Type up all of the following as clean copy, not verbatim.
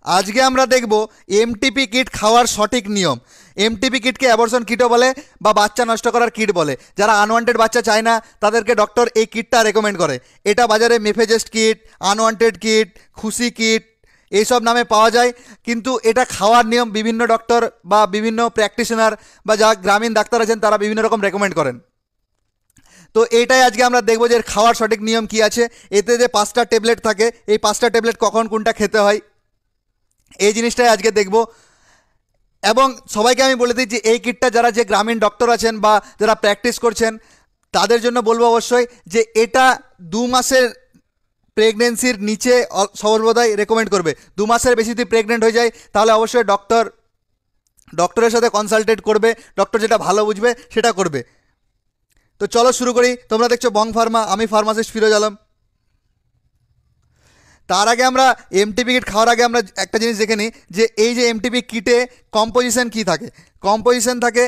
আজকে আমরা দেখব এমটিপি কিট খাওয়ার সঠিক নিয়ম। এমটিপি কিটকে অ্যাবর্শন কিটও বলে বা বাচ্চা নষ্ট করার কিট বলে। যারা আনওয়ান্টেড বাচ্চা চায় না তাদেরকে ডক্টর এই কিটটা রেকমেন্ড করে। এটা বাজারে মেফেজেস্ট কিট, আনওয়ান্টেড কিট, খুশি কিট এইসব নামে পাওয়া যায়। কিন্তু এটা খাওয়ার নিয়ম বিভিন্ন ডক্টর বা বিভিন্ন প্র্যাকটিশনার বা যারা গ্রামীণ ডাক্তার আছেন তারা বিভিন্ন রকম রেকমেন্ড করেন। তো এইটাই আজকে আমরা দেখবো যে খাওয়ার সঠিক নিয়ম কি আছে। এতে যে 5টা ট্যাবলেট থাকে, এই 5টা ট্যাবলেট কখন কোনটা খেতে হয় এই জিনিসটাই আজকে দেখব। এবং সবাইকে আমি বলে দিই যে এই কিটটা যারা যে গ্রামীণ ডক্টর আছেন বা যারা প্র্যাকটিস করছেন তাদের জন্য বলবো অবশ্যই যে এটা 2 মাসের প্রেগনেন্সির নিচে সর্বদাই রেকমেন্ড করবে। 2 মাসের বেশি যদি প্রেগনেন্ট হয়ে যায় তাহলে অবশ্যই ডক্টরের সাথে কনসালটেট করবে। ডক্টর যেটা ভালো বুঝবে সেটা করবে। তো চলো শুরু করি। তোমরা দেখছো বং ফার্মা, আমি ফার্মাসিস্ট ফিরোজ আলম। তার আগে আমরা এমটিপি কিট খাওয়ার আগে আমরা একটা জিনিস দেখে নিই যে এই যে এমটিপি কিটে কম্পোজিশন কী থাকে। কম্পোজিশন থাকে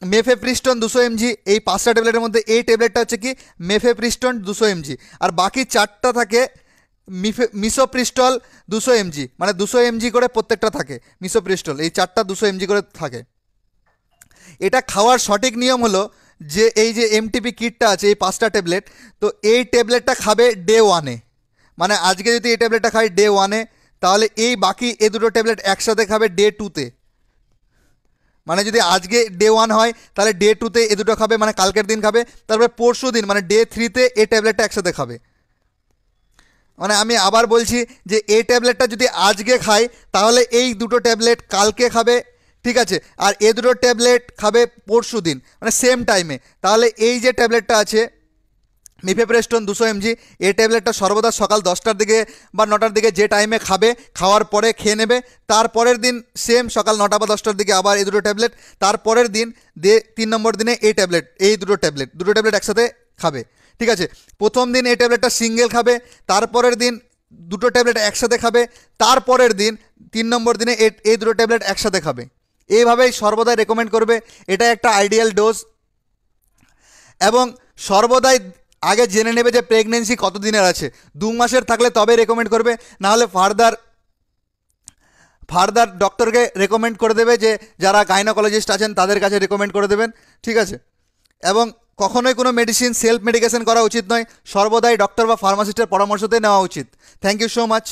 মেফেপ্রিস্টন 200 mg। এই 5টা ট্যাবলেটের মধ্যে এই ট্যাবলেটটা হচ্ছে কি মেফেপ্রিস্টন 200 mg, আর বাকি 4টা থাকে মিসোপ্রিস্টল 200 mg, মানে 200 mg করে প্রত্যেকটা থাকে মিসোপ্রিস্টল। এই 4টা 200 mg করে থাকে। এটা খাওয়ার সঠিক নিয়ম হলো যে এই যে এমটিপি কিটটা আছে এই 5টা ট্যাবলেট, তো এই ট্যাবলেটটা খাবে ডে 1-এ। মানে আজকে যদি এই ট্যাবলেটটা খাই ডে 1-এ তাহলে এই বাকি এই দুটো ট্যাবলেট একসাথে খাবে ডে 2-তে। মানে যদি আজকে ডে 1 হয় তাহলে ডে 2-তে এ দুটো খাবে, মানে কালকের দিন খাবে। তারপরে পরশু দিন মানে ডে 3-তে এই ট্যাবলেটটা একসাথে খাবে। মানে আমি আবার বলছি যে এই ট্যাবলেটটা যদি আজকে খাই তাহলে এই দুটো ট্যাবলেট কালকে খাবে, ঠিক আছে, আর এ দুটো ট্যাবলেট খাবে পরশু দিন মানে সেম টাইমে। তাহলে এই যে ট্যাবলেটটা আছে মিফেপ্রেস্টন 200 mg, এই ট্যাবলেটটা সর্বদা সকাল 10টার দিকে বা 9টার দিকে যে টাইমে খাবে খাওয়ার পরে খেয়ে নেবে। তারপরের দিন সেম সকাল 9টা বা 10টার দিকে আবার এই দুটো ট্যাবলেট। তারপরের দিন 3 নম্বর দিনে এই ট্যাবলেট, এই দুটো ট্যাবলেট একসাথে খাবে, ঠিক আছে। প্রথম দিন এই ট্যাবলেটটা সিঙ্গেল খাবে, তারপরের দিন দুটো ট্যাবলেট একসাথে খাবে, তারপরের দিন 3 নম্বর দিনে এই দুটো ট্যাবলেট একসাথে খাবে। এইভাবেই সর্বদাই রেকমেন্ড করবে। এটা একটা আইডিয়াল ডোজ। এবং সর্বদাই আগে জেনে নেবে যে প্রেগনেন্সি কত দিনের আছে। 2 মাসের থাকলে তবে রেকমেন্ড করবে, নাহলে ফার্দার ডক্টরকে রেকমেন্ড করে দেবে, যে যারা গাইনোকোলজিস্ট আছেন তাদের কাছে রেকমেন্ড করে দেবেন, ঠিক আছে। এবং কখনোই কোনো মেডিসিন সেলফ মেডিকেশন করা উচিত নয়, সর্বদাই ডক্টর বা ফার্মাসিস্টের পরামর্শতে নেওয়া উচিত। Thank you so much.